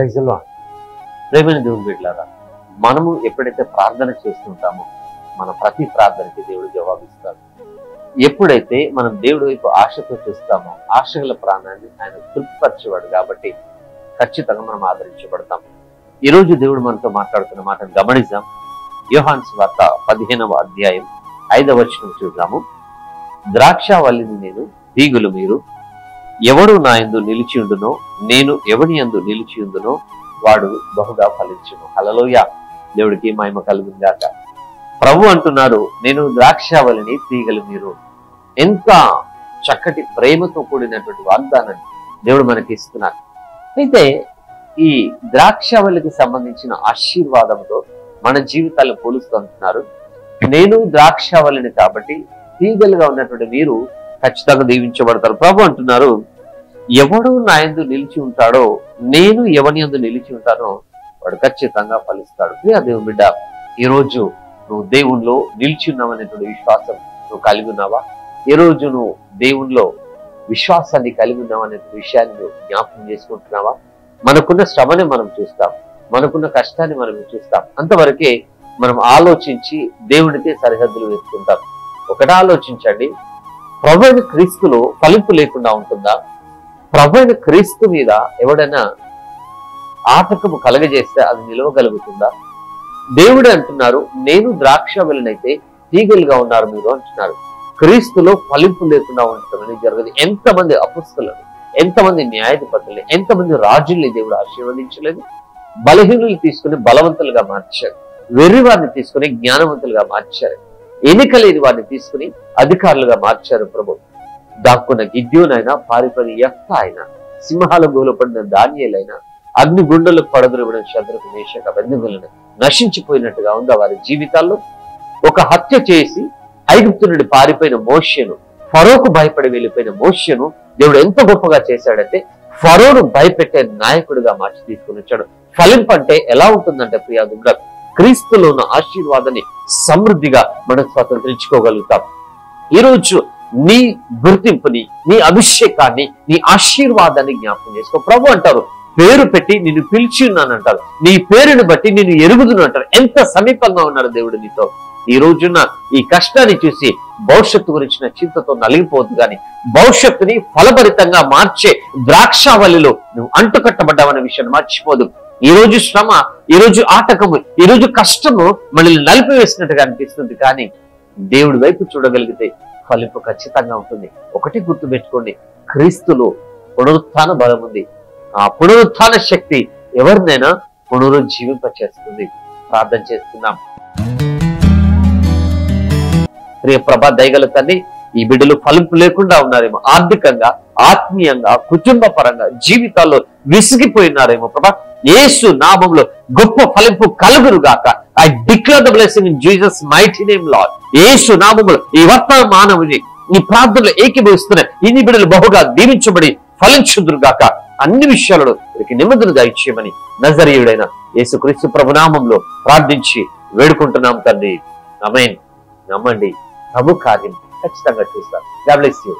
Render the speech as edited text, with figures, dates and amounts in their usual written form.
Praise the lord. ప్రేమైన దేవుని బిడ్డలారా, మనము ఎప్పుడైతే ప్రార్థన చేస్తుంటామో మన ప్రతి ప్రార్థనకి దేవుడు జవాబిస్తాడు. ఎప్పుడైతే మనం దేవుడి వైపు ఆశతో చూస్తామో ఆశగల ప్రాణాన్ని ఆయన తృప్తిపరిచేవాడు కాబట్టి ఖచ్చితంగా మనం ఆదరించబడతాం. ఈరోజు దేవుడు మనతో మాట్లాడుతున్న మాటను గమనిద్దాం. యోహాను సువార్త 15వ అధ్యాయం 5వ వచనం చూద్దాము. ద్రాక్షావల్లిని నేను, తీగలు మీరు. ఎవడు నా యందు నిలిచి ఉండునో, నేను ఎవని యందు నిలిచి ఉండునో వాడు బహుగా ఫలించును. హల్లెలూయా. దేవుడికి మహిమ కలుగును గాక. ప్రభు అంటున్నాడు, నేను ద్రాక్షావల్లిని, తీగలు మీరు. ఎంత చక్కటి ప్రేమతో కూడినటువంటి వాగ్దానాన్ని దేవుడు మనకి ఇస్తున్నాడు. అయితే ఈ ద్రాక్షావల్లికి సంబంధించిన ఆశీర్వాదంతో మన జీవితాలు పోలుస్తూ అంటున్నారు, నేను ద్రాక్షావల్లిని కాబట్టి తీగలుగా ఉన్నటువంటి మీరు ఖచ్చితంగా దీవించబడతారు. ప్రభు అంటున్నారు, ఎవడు నా యందు నిలిచి ఉంటాడో, నేను ఎవని యందు నిలిచి ఉంటానో వాడు ఖచ్చితంగా ఫలిస్తాడు. ప్రియా దేవుని బిడ్డ, ఈరోజు నువ్వు దేవునిలో నిలిచి ఉన్నావనేటువంటి విశ్వాసం నువ్వు కలిగి ఉన్నావా? ఈ రోజు నువ్వు దేవునిలో విశ్వాసాన్ని కలిగి ఉన్నావనే విషయాన్ని నువ్వు జ్ఞాపకం చేసుకుంటున్నావా? మనకున్న శ్రమని మనం చూస్తాం, మనకున్న కష్టాన్ని మనం చూస్తాం. అంతవరకే మనం ఆలోచించి దేవునికే సరిహద్దులు వేసుకుంటాం. ఒకటి ఆలోచించండి, ప్రభువైన క్రీస్తులో ఫలింపు లేకుండా ఉంటుందా? ప్రభువైన క్రీస్తు మీద ఎవడైనా ఆటంకము కలగజేస్తే అది నిలవగలుగుతుందా? దేవుడే అంటున్నారు, నేను ద్రాక్షవల్లినైతే తీగలుగా ఉన్నారు మీరు అంటున్నారు. క్రీస్తులో ఫలింపు లేకుండా ఉండటం అనేది జరగదు. ఎంతమంది అపొస్తలులను, ఎంతమంది న్యాయాధిపతుల్ని, ఎంతమంది రాజుల్ని దేవుడు ఆశీర్వదించలేదు. బలహీనులు తీసుకుని బలవంతులుగా మార్చారు, వెర్రి వారిని తీసుకుని జ్ఞానవంతులుగా మార్చారు, ఎన్నిక లేని వారిని తీసుకుని అధికారులుగా మార్చారు. ప్రభు దాక్కున్న గిద్యోనైనా, పారిపడి యెఫ్తా అయినా, సింహాల గోలు పడిన దానియేలైనా, అగ్నిగుండలకు పడద్రోబడిన శద్రకు, మేషక, అబేద్నెగోలను నశించిపోయినట్టుగా ఉందా వారి జీవితాల్లో? ఒక హత్య చేసి ఐగుప్తు నుండి పారిపోయిన మోషేను, ఫరోకు భయపడి వెళ్ళిపోయిన మోషేను దేవుడు ఎంత గొప్పగా చేశాడంటే ఫరోను భయపెట్టే నాయకుడిగా మార్చి తీసుకుని వచ్చాడు. ఫలింపు అంటే ఎలా ఉంటుందంటే ప్రియాదుగా, క్రీస్తులో ఉన్న ఆశీర్వాదాన్ని సమృద్ధిగా మనం స్వతంత్రించుకోగలుగుతాం. ఈరోజు నీ గుర్తింపుని, నీ అభిషేకాన్ని, నీ ఆశీర్వాదాన్ని జ్ఞాపకం చేసుకో. ప్రభు అంటారు, పేరు పెట్టి నిన్ను పిలిచి ఉన్నానంటారు, నీ పేరుని బట్టి నిన్ను ఎరుగుదును అంటారు. ఎంత సమీపంగా ఉన్నారు దేవుడు నీతో. ఈ రోజున ఈ కష్టాన్ని చూసి భవిష్యత్తు గురించిన చింతతో నలిగిపోవద్దు, కానీ భవిష్యత్తుని ఫలభరితంగా మార్చే ద్రాక్షావల్లిలో నువ్వు అంటుకట్టబడ్డావనే విషయాన్ని మర్చిపోదు. ఈ రోజు శ్రమ, ఈ రోజు ఆటకము, ఈ రోజు కష్టము మనల్ని నలిపివేసినట్టుగా అనిపిస్తుంది, కానీ దేవుడి వైపు చూడగలిగితే ఫలింపు ఖచ్చితంగా ఉంటుంది. ఒకటి గుర్తుపెట్టుకోండి, క్రీస్తులో పునరుత్థాన బలం ఉంది. ఆ పునరుత్థాన శక్తి ఎవరినైనా పునరుజ్జీవింపచేస్తుంది. ప్రార్థన చేస్తున్నాం. ప్రియ ప్రభా, దయగల తండ్రి, ఈ బిడ్డలు ఫలింపు లేకుండా ఉన్నారేమో, ఆర్థికంగా, ఆత్మీయంగా, కుటుంబ పరంగా జీవితాల్లో విసిగిపోయినారేమో ప్రభా, యేసు నామములో గొప్ప ఫలింపు కలుగును గాక. I declare the blessing in Jesus mighty name Lord. యేసు నామములో ఈ వర్తమాన మానవుని ఈ ప్రార్థనలో ఏకీభవిస్తున్న ఇన్ని బిడ్డలు బహుగా దీవించబడి ఫలించుదురు గాక. అన్ని విషయాలలో వీరికి నెమ్మదిగా ఇచ్చేయమని నజరీయుడైన యేసుక్రీస్తు ప్రభునామంలో ప్రార్థించి వేడుకుంటున్నాం తండ్రి. ఆమేన్. నమ్మండి, ప్రభు కార్యం ఖచ్చితంగా చూస్తారు. God bless you.